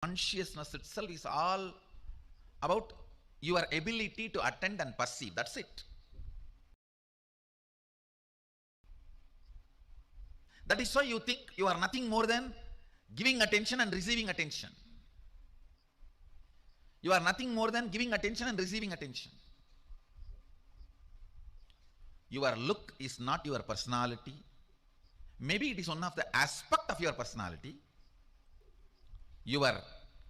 Consciousness itself is all about your ability to attend and perceive. That's it. That is why you think you are nothing more than giving attention and receiving attention. You are nothing more than giving attention and receiving attention. Your look is not your personality. Maybe it is one of the aspects of your personality. Your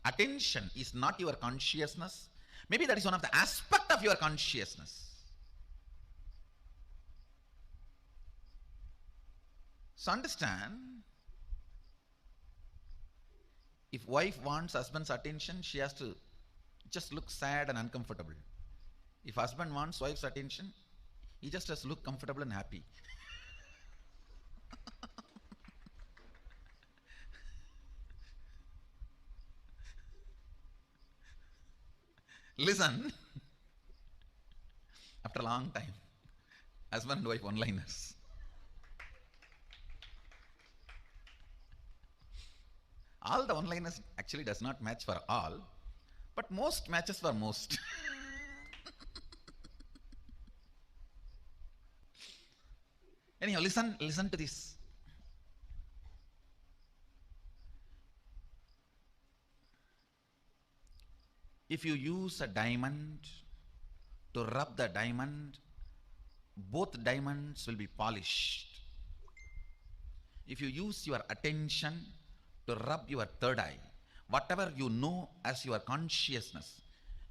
attention is not your consciousness. Maybe that is one of the aspects of your consciousness. So understand, if wife wants husband's attention, she has to just look sad and uncomfortable. If husband wants wife's attention, he just has to look comfortable and happy. Listen, after a long time, husband and wife one-liners. All the one-liners actually does not match for all, but most matches for most. Anyhow, listen to this. If you use a diamond to rub the diamond, both diamonds will be polished. If you use your attention to rub your third eye, whatever you know as your consciousness,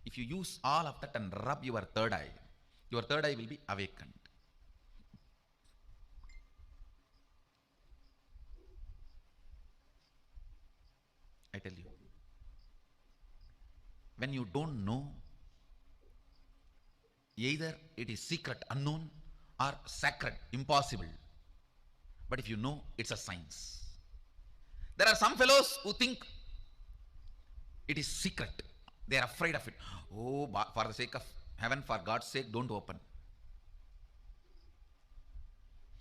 if you use all of that and rub your third eye will be awakened. I tell you, when you don't know, either it is secret, unknown, or sacred, impossible. But if you know, it's a science. There are some fellows who think it is secret. They are afraid of it. Oh, for the sake of heaven, for God's sake, don't open.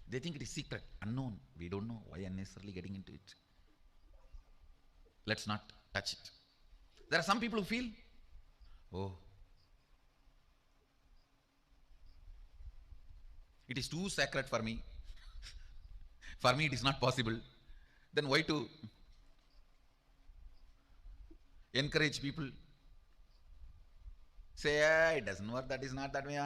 They think it is secret, unknown. We don't know. Why unnecessarily getting into it? Let's not touch it. There are some people who feel, oh, it is too sacred for me. For me, it is not possible. Then why to encourage people? Say, it doesn't work, that is not that way.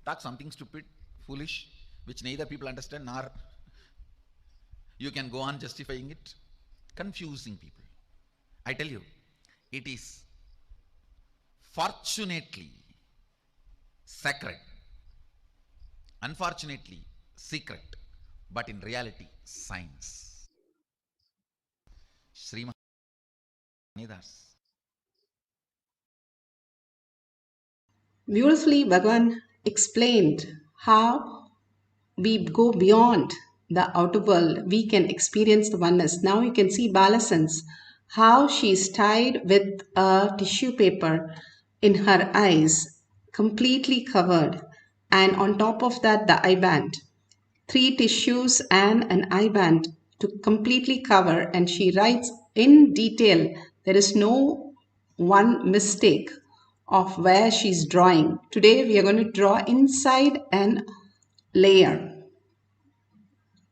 Talk something stupid, foolish, which neither people understand nor you can go on justifying it, confusing people. I tell you, it is fortunately sacred, unfortunately secret, but in reality science. Srimad Nidas. Beautifully, Bhagavan explained how we go beyond the outer world. We can experience the oneness. Now you can see Balasan's, how she's tied with a tissue paper in her eyes, completely covered. And on top of that, the eye band. 3 tissues and an eye band to completely cover. And she writes in detail. There is no one mistake of where she's drawing. Today we are going to draw inside an layer.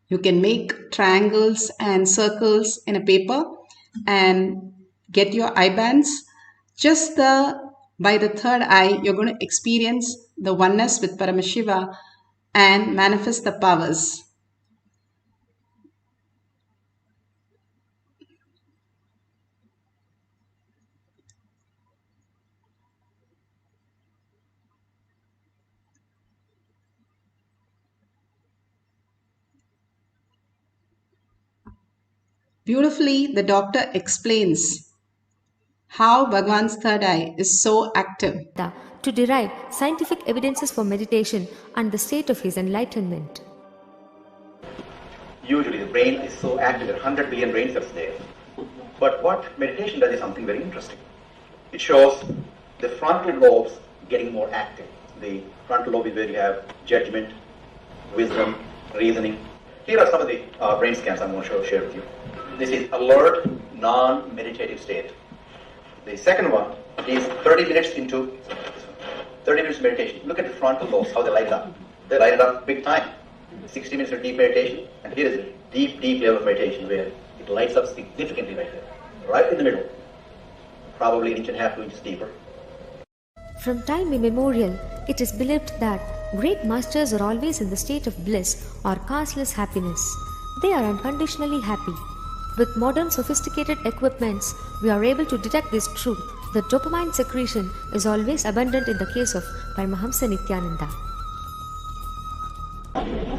You can make triangles and circles in a paper and get your eye bands. Just by the third eye, you're going to experience the oneness with Paramashiva and manifest the powers. Beautifully, the doctor explains how Bhagavan's third eye is so active. To derive scientific evidences for meditation and the state of his enlightenment. Usually the brain is so active, there are 100 billion brain cells there. But what meditation does is something very interesting. It shows the frontal lobes getting more active. The frontal lobe is where you have judgment, wisdom, reasoning. Here are some of the brain scans I'm going to share with you. This is alert, non-meditative state. The second one is 30 minutes into 30 minutes meditation. Look at the frontal lobes, how they light up. They light it up big time. 60 minutes of deep meditation, and here is a deep, deep level of meditation where it lights up significantly right there, right in the middle, probably 1.5 to 2 inches deeper. From time immemorial, it is believed that great masters are always in the state of bliss or causeless happiness. They are unconditionally happy. With modern sophisticated equipments, we are able to detect this truth. The dopamine secretion is always abundant in the case of Paramahamsa Nithyananda.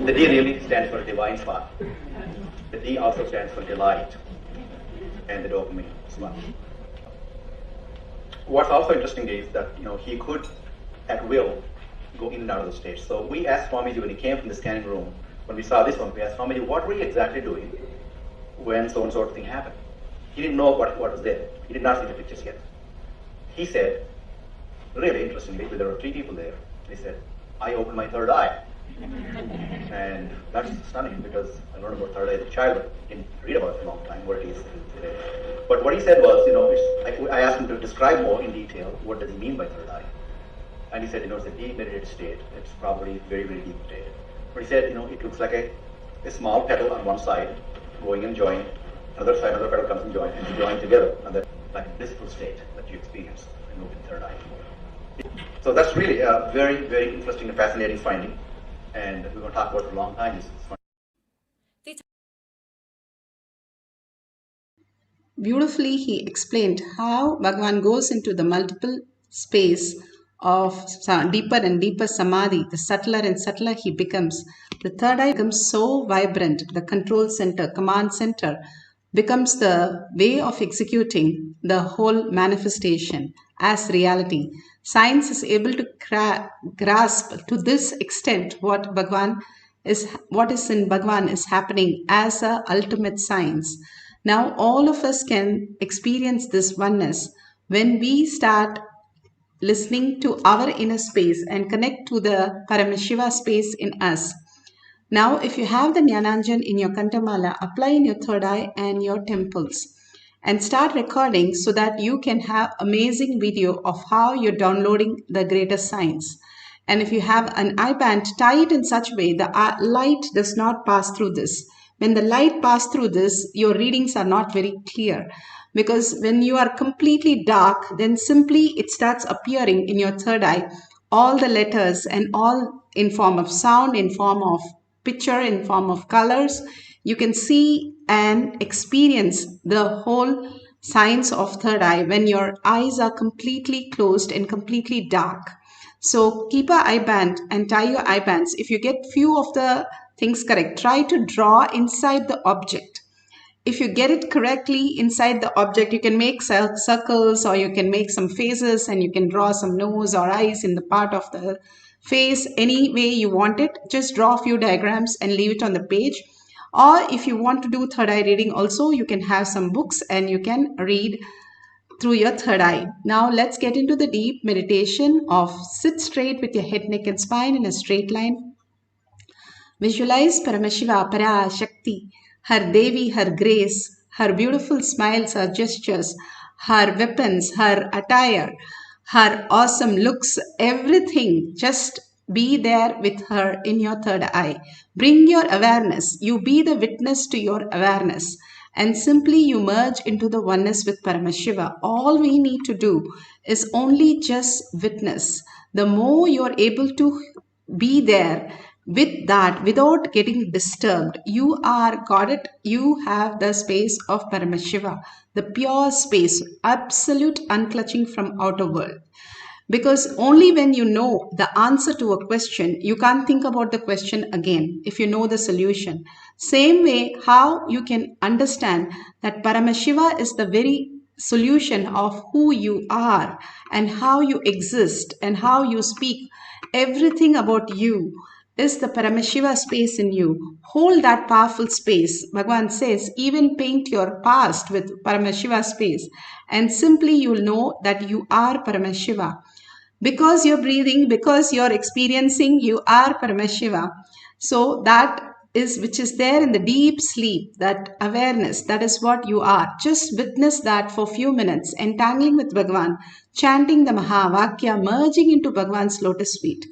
The D really stands for divine spark. The D also stands for delight, and the dopamine spark. What's also interesting is that he could, at will, go in and out of the state. So we asked Swamiji when he came from the scanning room, when we saw this one, we asked Swamiji, what were you exactly doing when so and so thing happened? He didn't know what was there. He did not see the pictures yet. He said, really interestingly, there were 3 people there. He said, I opened my third eye. And that's stunning because I learned about third eye as a child. Didn't read about it for a long time, what it is today. But what he said was, I asked him to describe more in detail what does he mean by third eye. And he said, it's a deep meditated state. It's probably very, very deep state. But he said, it looks like a small petal on one side going and joining. Another side, another petal comes and joins, and you join together. And that's like a blissful state that you experience in open third eye. So that's really a very, very interesting and fascinating finding. And we're going to talk about it for a long time. Beautifully, he explained how Bhagavan goes into the multiple space of deeper and deeper samadhi. The subtler and subtler he becomes. The third eye becomes so vibrant. The control center, command center becomes the way of executing the whole manifestation as reality. Science is able to grasp to this extent what is in Bhagavan is happening as a ultimate science. Now all of us can experience this oneness when we start listening to our inner space and connect to the Paramashiva space in us. Now, if you have the Jnananjan in your Kantamala, apply in your third eye and your temples and start recording so that you can have amazing video of how you're downloading the greatest science. And if you have an eye band, tie it in such a way the light does not pass through this. When the light passes through this, your readings are not very clear. Because when you are completely dark, then simply it starts appearing in your third eye, all the letters and all in form of sound, in form of picture, in form of colors. You can see and experience the whole science of third eye when your eyes are completely closed and completely dark. So keep an eye band and tie your eye bands. If you get few of the things correct, try to draw inside the object. If you get it correctly inside the object, you can make circles or you can make some faces and you can draw some nose or eyes in the part of the face any way you want it. Just draw a few diagrams and leave it on the page. Or if you want to do third eye reading also, you can have some books and you can read through your third eye. Now let's get into the deep meditation of sit straight with your head, neck and spine in a straight line. Visualize Paramashiva, Parashakti, her Devi, her grace, her beautiful smiles, her gestures, her weapons, her attire, her awesome looks, everything. Just be there with her in your third eye. Bring your awareness. You be the witness to your awareness. And simply you merge into the oneness with Paramashiva. All we need to do is only just witness. The more you're able to be there with that without getting disturbed, you are got it. You have the space of Paramashiva, the pure space, absolute unclutching from outer world. Because only when you know the answer to a question, you can't think about the question again if you know the solution. Same way, how you can understand that Paramashiva is the very solution of who you are and how you exist and how you speak. Everything about you is the Paramashiva space in you. Hold that powerful space. Bhagavan says, even paint your past with Paramashiva space and simply you'll know that you are Paramashiva. Because you're breathing, because you're experiencing, you are Paramashiva. So that which is there in the deep sleep, that awareness, that is what you are. Just witness that for few minutes, entangling with Bhagavan, chanting the Mahavakya, merging into Bhagavan's lotus feet.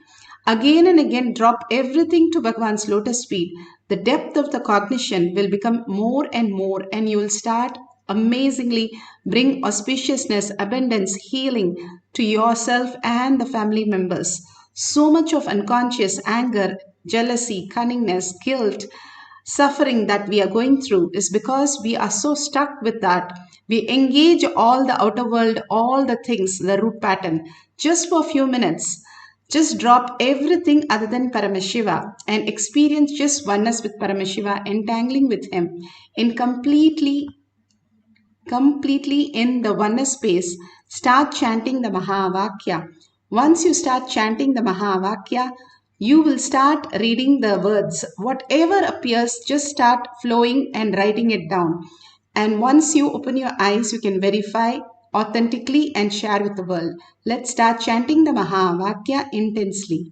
Again and again, drop everything to Bhagavan's lotus feet. The depth of the cognition will become more and more, and you will start amazingly bring auspiciousness, abundance, healing to yourself and the family members. So much of unconscious anger, jealousy, cunningness, guilt, suffering that we are going through is because we are so stuck with that. We engage all the outer world, all the things, the root pattern, just for a few minutes. Just drop everything other than Paramashiva and experience just oneness with Paramashiva, entangling with him in completely in the oneness space. Start chanting the Mahavakya. Once you start chanting the Mahavakya, you will start reading the words. Whatever appears, just start flowing and writing it down. And once you open your eyes, you can verify authentically and share with the world. Let's start chanting the Mahavakya intensely.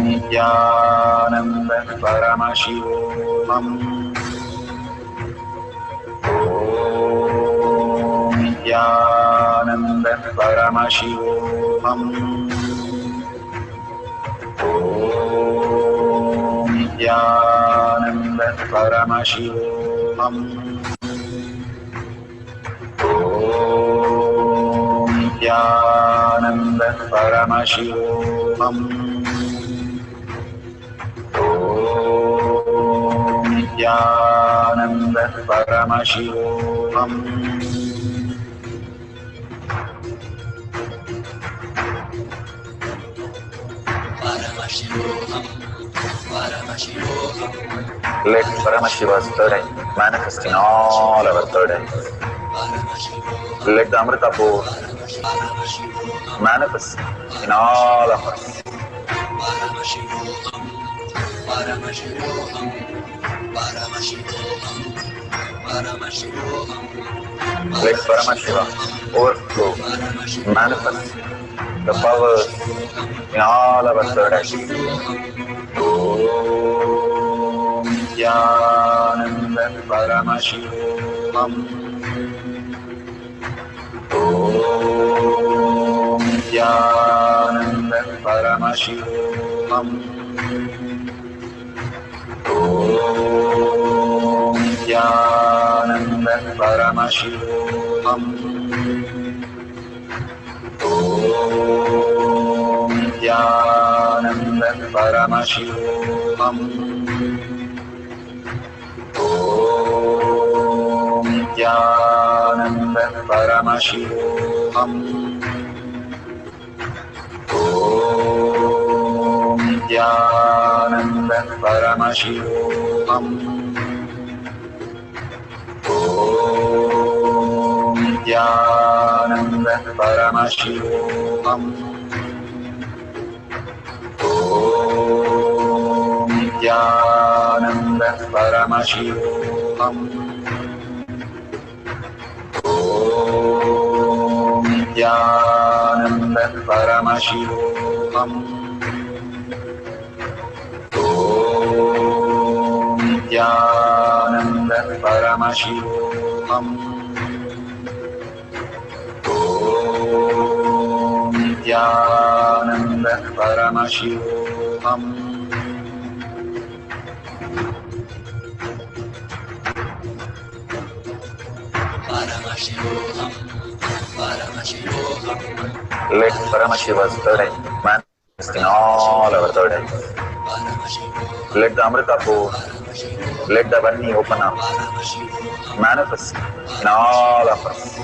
Nithyananda Paramashivoham. Nithyananda Paramashivoham. Nithyananda Paramashivoham. Nithyananda Paramashivoham. Nithyananda Paramashivoham. Let Paramashiva's third eye manifest in all our third eyes. Let the Amrita pool manifest in all of us. Let Paramashiva overflow, manifest the powers in all our third eyes. Om Nithyananda Paramashivoham. Om Nithyananda Paramashivoham. Om Nithyananda Paramashivoham. Om Nithyananda Paramashivoham. Om Nithyananda Paramashivoham. Om Nithyananda Paramashivoham. Om Nithyananda Paramashivoham. Om Nithyananda Paramashivoham. Om Nithyananda Paramashivoham. Om Nithyananda Paramashivoham. Om Nithyananda Paramashivoham. Let Paramashiva's third eye manifest in all our third eyes. Let the Amrita pool, let the Vani open up, manifest in all of us.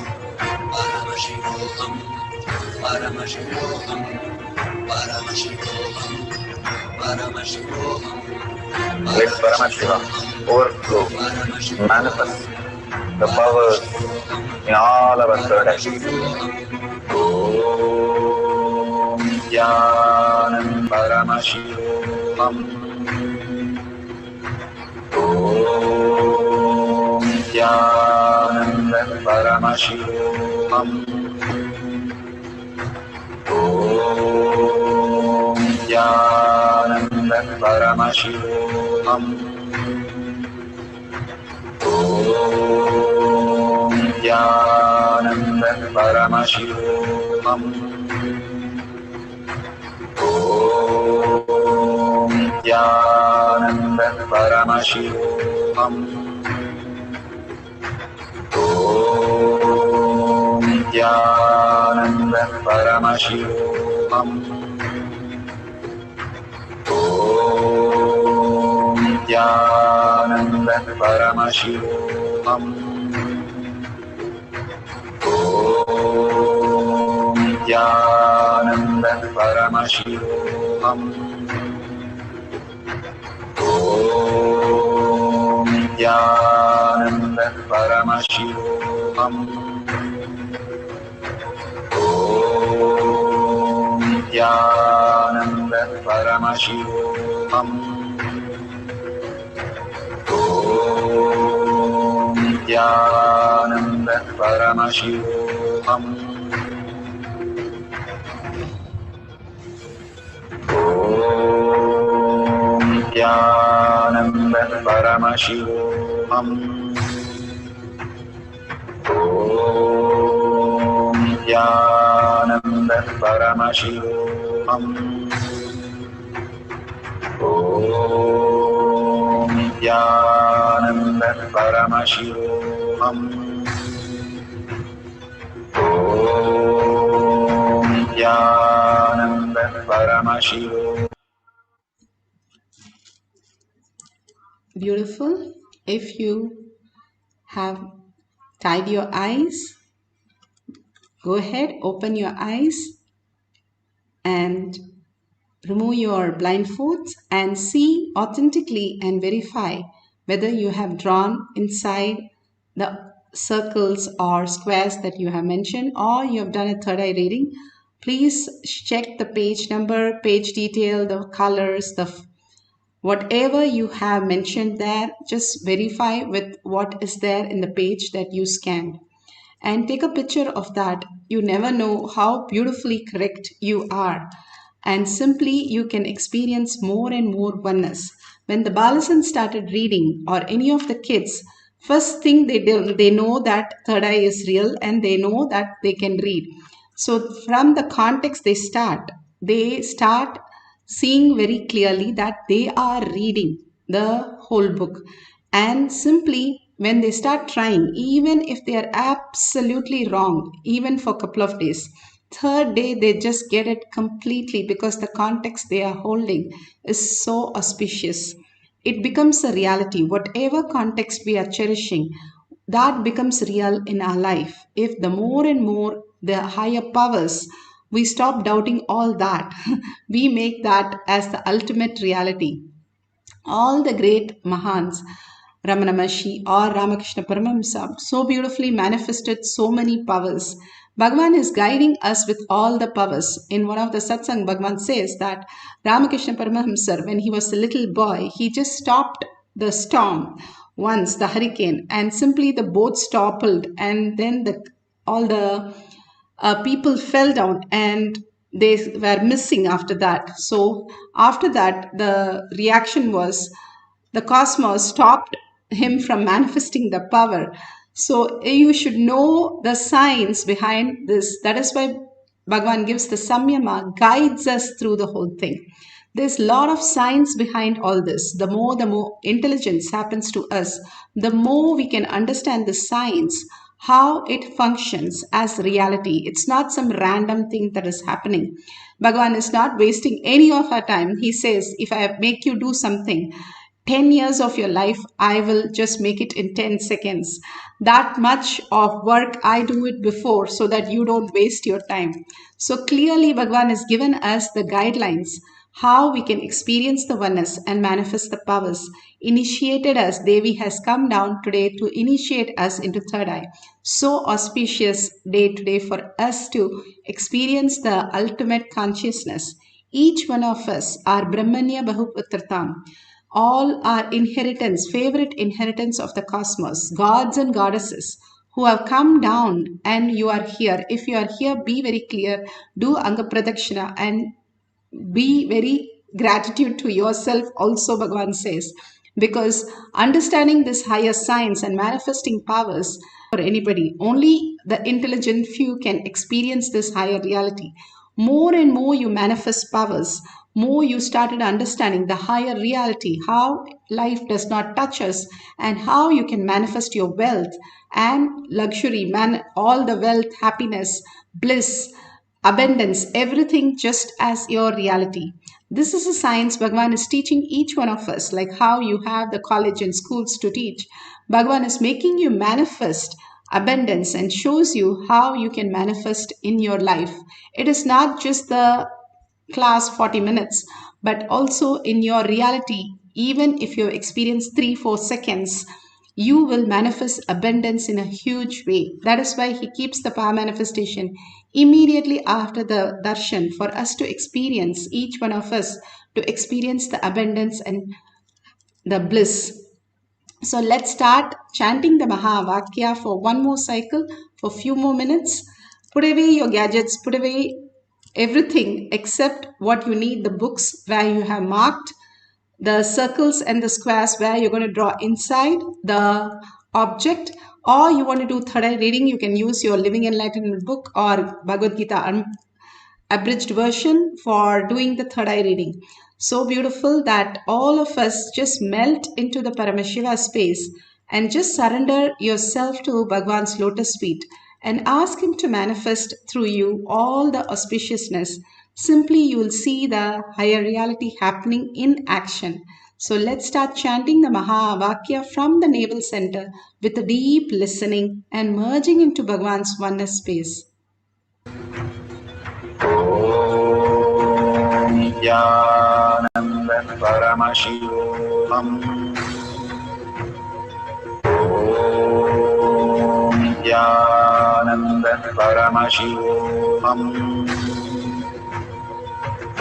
Let Paramashiva overflow, manifest the powers in all our third eyes. Om Nithyananda Paramashivoham. Om Nithyananda Paramashivoham. Om Nithyananda Paramashivoham. Om Nithyananda Paramashivoham. Om Nithyananda Paramashivoham. Om Nithyananda Paramashivoham. Om Nithyananda Paramashivoham. Om Nithyananda Paramashivoham. Om Nithyananda Paramashivoham. Om Nithyananda Paramashivoham. Om Nithyananda Paramashivoham. Om Nithyananda Paramashivoham. Om Nithyananda Paramashivoham. Om Nithyananda Paramashivoham. Om Nithyananda Paramashivoham. Beautiful. If you have tied your eyes, go ahead, open your eyes and remove your blindfolds and see authentically and verify whether you have drawn inside the circles or squares that you have mentioned, or you have done a third eye reading. Please check the page number, page detail, the colors, whatever you have mentioned there, just verify with what is there in the page that you scanned. And take a picture of that. You never know how beautifully correct you are. And simply you can experience more and more oneness. When the Balasan started reading, or any of the kids, first thing they do, they know that third eye is real and they know that they can read. So from the context they start seeing very clearly that they are reading the whole book. And simply when they start trying, even if they are absolutely wrong, even for a couple of days, third day they just get it completely, because the context they are holding is so auspicious. It becomes a reality. Whatever context we are cherishing, that becomes real in our life. If the more and more the higher powers, we stop doubting all that, we make that as the ultimate reality. All the great Mahans, Ramana Maharshi or Ramakrishna Paramahamsa, so beautifully manifested so many powers. Bhagavan is guiding us with all the powers. In one of the satsang, Bhagavan says that Ramakrishna Paramahamsa, when he was a little boy, he just stopped the storm once, the hurricane, and simply the boat toppled, and then all the people fell down and they were missing after that. So after that, the reaction was the cosmos stopped him from manifesting the power. So you should know the science behind this. That is why Bhagavan gives the samyama, guides us through the whole thing. There's a lot of science behind all this. The more intelligence happens to us, the more we can understand the science, how it functions as reality. It's not some random thing that is happening. Bhagavan is not wasting any of our time. He says, if I make you do something, 10 years of your life, I will just make it in 10 seconds. That much of work, I do it before so that you don't waste your time. So clearly, Bhagavan has given us the guidelines how we can experience the oneness and manifest the powers. Initiated us, Devi has come down today to initiate us into third eye. So auspicious day today for us to experience the ultimate consciousness. Each one of us are Brahmanya Bahuputratam. All are inheritance, favorite inheritance of the cosmos, gods and goddesses who have come down and you are here. If you are here, be very clear, do Anga Pradakshina and be very gratitude to yourself also, Bhagavan says, because understanding this higher science and manifesting powers for anybody, only the intelligent few can experience this higher reality. More and more you manifest powers, more you started understanding the higher reality, how life does not touch us, and how you can manifest your wealth and luxury, all the wealth, happiness, bliss, abundance, everything just as your reality. This is a science Bhagavan is teaching each one of us, like how you have the college and schools to teach. Bhagavan is making you manifest abundance and shows you how you can manifest in your life. It is not just the class 40 minutes, but also in your reality. Even if you experience 3-4 seconds, you will manifest abundance in a huge way. That is why he keeps the power manifestation immediately after the darshan, for us to experience, each one of us to experience the abundance and the bliss. So let's start chanting the Mahavakya for one more cycle, for few more minutes. Put away your gadgets, put away everything except what you need, the books where you have marked the circles and the squares where you're going to draw inside the object, or you want to do third eye reading, you can use your Living Enlightenment book or Bhagavad Gita abridged version for doing the third eye reading. So beautiful that all of us just melt into the Paramashiva space and just surrender yourself to Bhagwan's lotus feet and ask him to manifest through you all the auspiciousness. Simply you will see the higher reality happening in action. So let's start chanting the Mahavakya from the navel center with a deep listening and merging into Bhagwan's oneness space. Om Nithyananda Paramashivoham. Om Nithyananda Paramashivoham.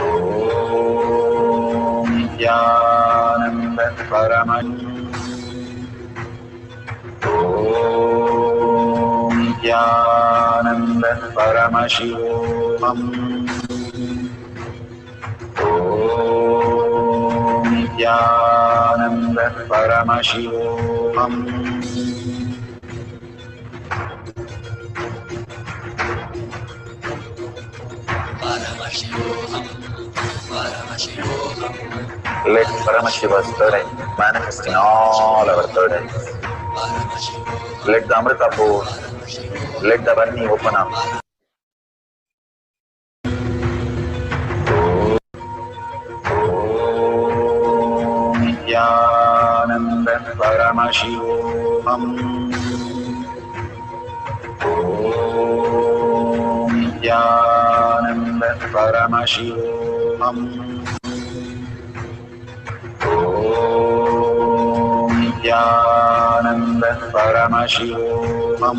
Om Nithyananda Paramashivoham. Om Nithyananda Paramashivoham. Om Nithyananda Paramashivoham. Let Paramashiva's third eye manifest in all our third eyes. Let the Amrita pour, let the Varni open up. Om Nithyananda Paramashivoham. Om Nithyananda Paramashivoham. Om Nithyananda Paramashivoham.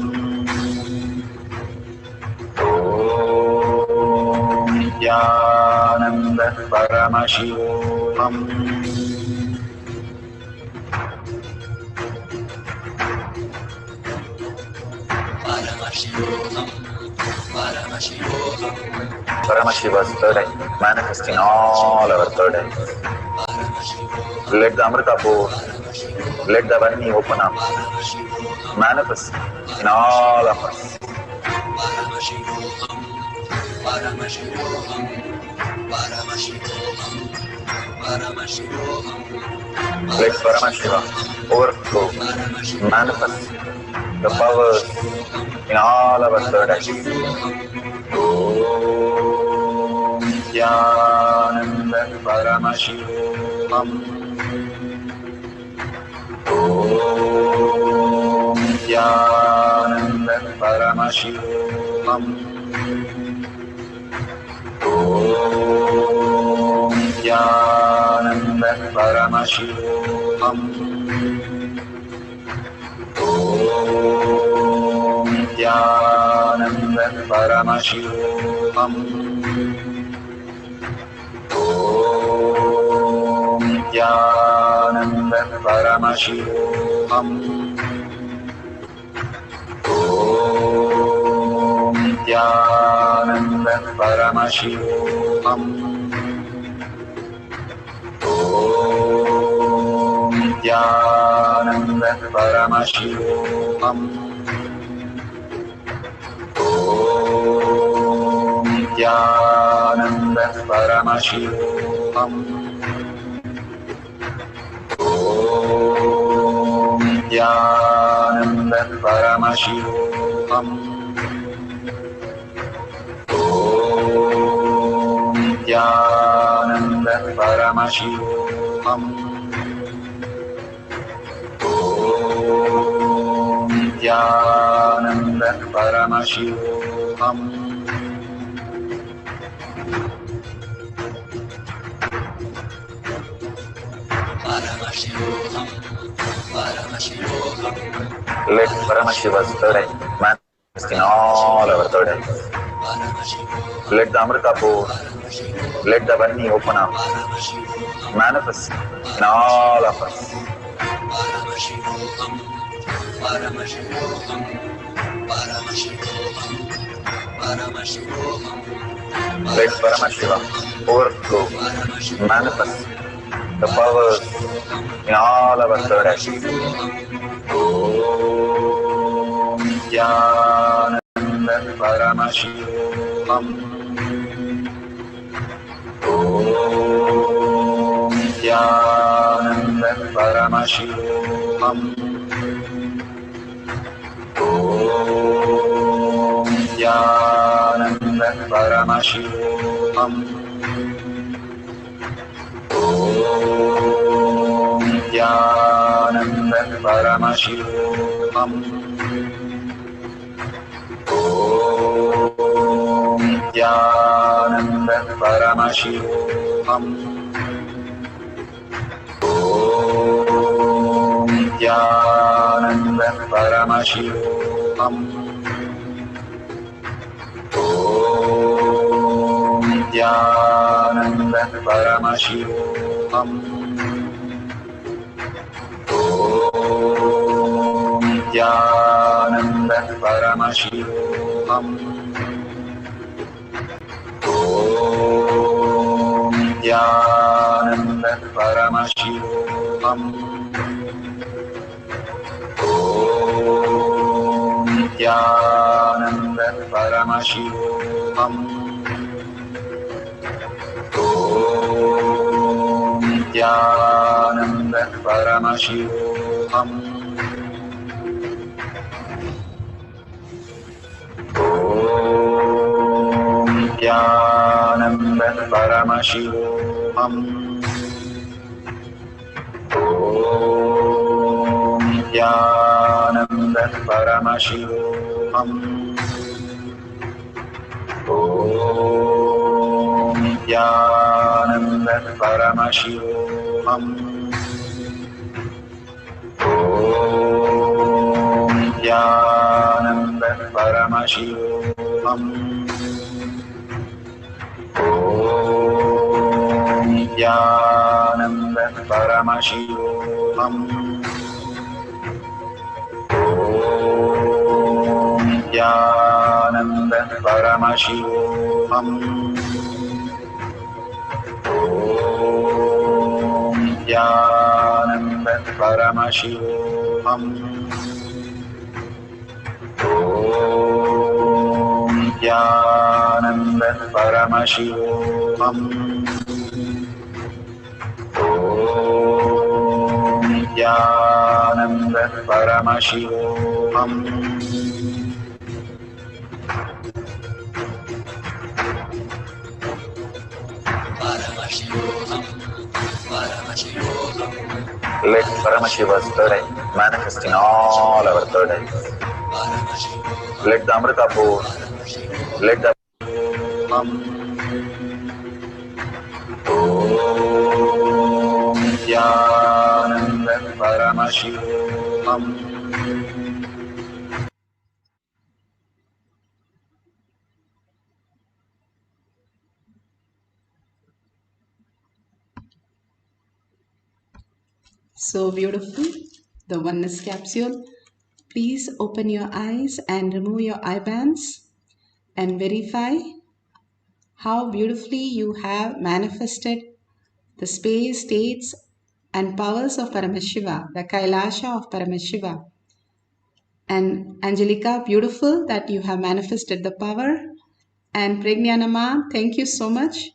Om Nithyananda Paramashivoham. Paramashiva's third eye manifest in all our third eyes. Let the Amrita pour, let the Varni open up, manifest in all of us. Let Paramashiva overflow, manifest the powers in all our third eyes. Om Nithyananda Paramashivoham. Om Nithyananda Paramashivoham. Om Nithyananda Paramashivoham. Om Nithyananda Paramashivoham. Om Nithyananda Paramashivoham. Om Paramashivoham. Om Nithyananda Paramashivam. Om Nithyananda Paramashivam. Om Nithyananda Paramashivam. Om Nithyananda Paramashivam. Om Nithyananda Paramashivoham. Let Paramashiva's third manifest in all our third eyes. Let the Amrita pour, let the Varni open up, manifest in all of us. Let Paramashiva overflow, manifest the powers in all our third eyes. Om Nithyananda Paramashivam. Om Nithyananda Paramashivam. Om Nithyananda Paramashivam. Om Nithyananda Paramashivam. Om Nithyananda Paramashivam. Om Nithyananda Paramashivam. Om Nithyananda Paramashivam. Om Nithyananda Paramashivoham. Om Nithyananda Paramashivoham. Om Nithyananda Paramashivoham. Om Nithyananda Paramashivoham. Om Nithyananda Paramashivoham. Om Nithyananda Paramashivoham. Om Nithyananda Paramashivoham. Om Nithyananda Paramashivoham. Om Nithyananda Paramashivoham. Om Nithyananda Paramashivoham. Om Nithyananda Paramashivoham. Om Nithyananda Paramashivoham. Om Nithyananda Paramashivoham. Let Paramashiva's third eye manifest in all our third eyes. Let the Amrita pour, let the Om Nithyananda Paramashivoham. So beautiful. The oneness capsule. Please open your eyes and remove your eye bands and verify how beautifully you have manifested the space, states, and powers of Paramashiva, the Kailasha of Paramashiva. And Angelica, beautiful that you have manifested the power. And Pragyanama, thank you so much.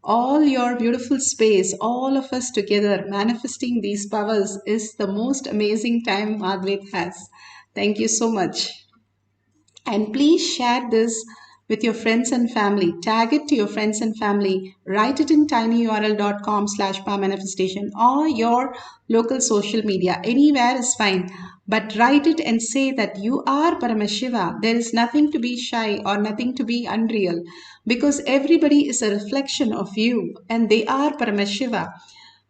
All your beautiful space, all of us together manifesting these powers is the most amazing time Advait has. Thank you so much. And please share this with your friends and family. Tag it to your friends and family. Write it in tinyurl.com/powermanifestation or your local social media. Anywhere is fine. But write it and say that you are Paramashiva. There is nothing to be shy or nothing to be unreal, because everybody is a reflection of you and they are Paramashiva.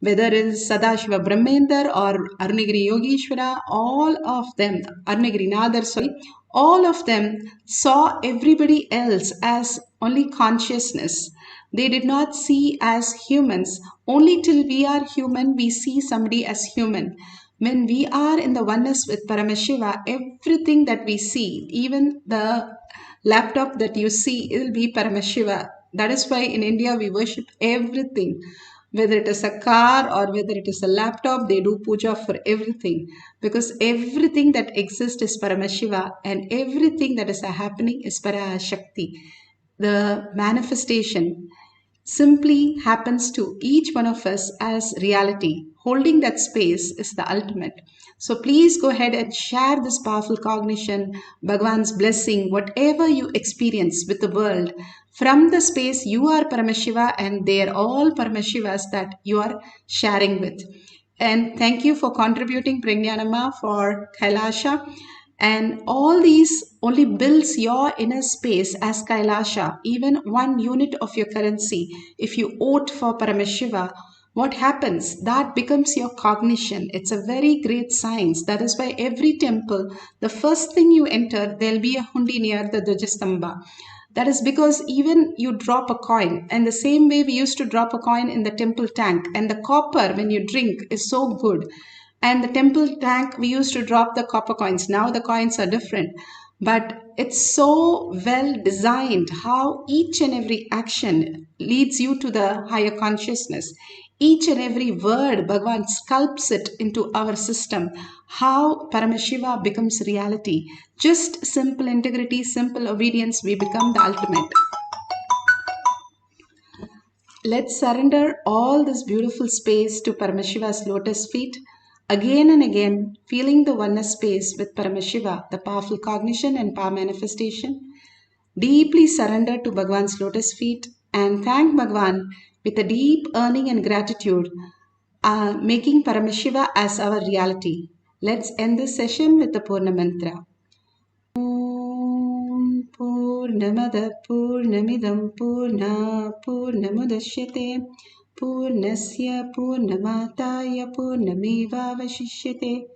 Whether it is Sadashiva Brahmender or Arunagiri Yogeshwara, all of them, Arunagiri Nadar, sorry, all of them saw everybody else as only consciousness. They did not see as humans. Only till we are human, we see somebody as human. When we are in the oneness with Paramashiva, everything that we see, even the laptop that you see, it will be Paramashiva. That is why in India we worship everything. Whether it is a car or whether it is a laptop, they do puja for everything. Because everything that exists is Paramashiva and everything that is happening is Parashakti. The manifestation simply happens to each one of us as reality. Holding that space is the ultimate. So please go ahead and share this powerful cognition, Bhagwan's blessing, whatever you experience with the world. From the space, you are Paramashiva and they are all Paramashivas that you are sharing with. And thank you for contributing, Pragyanama, for Kailasha. And all these only builds your inner space as Kailasha, even 1 unit of your currency. If you vote for Paramashiva, what happens? That becomes your cognition. It's a very great science. That is why every temple, the first thing you enter, there'll be a hundi near the Dvajastambha. That is because even you drop a coin, and the same way we used to drop a coin in the temple tank, and the copper when you drink is so good. And the temple tank, we used to drop the copper coins. Now the coins are different. But it's so well designed how each and every action leads you to the higher consciousness. Each and every word, Bhagavan sculpts it into our system. How Paramashiva becomes reality. Just simple integrity, simple obedience, we become the ultimate. Let's surrender all this beautiful space to Paramashiva's lotus feet. Again and again, feeling the oneness space with Paramashiva, the powerful cognition and power manifestation. Deeply surrender to Bhagwan's lotus feet and thank Bhagwan with a deep yearning and gratitude, making Paramashiva as our reality. Let's end this session with the Purna Mantra. Purnamada Purnamidam Purna Purnamudashyate Purnasya Purnamataya Purnamevavashishyate.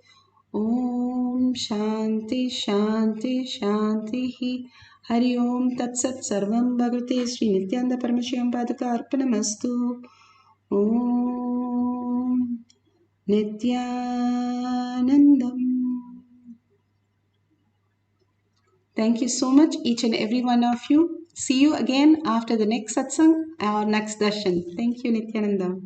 Om Shanti Shanti Shanti. Hari Om Tat Sat Sarvam Bhagavate Sri Nithyananda Paramashivam Padaka Arpanamastu. Om Nithyanandam. Thank you so much, each and every one of you. See you again after the next satsang or next darshan. Thank you, Nithyananda.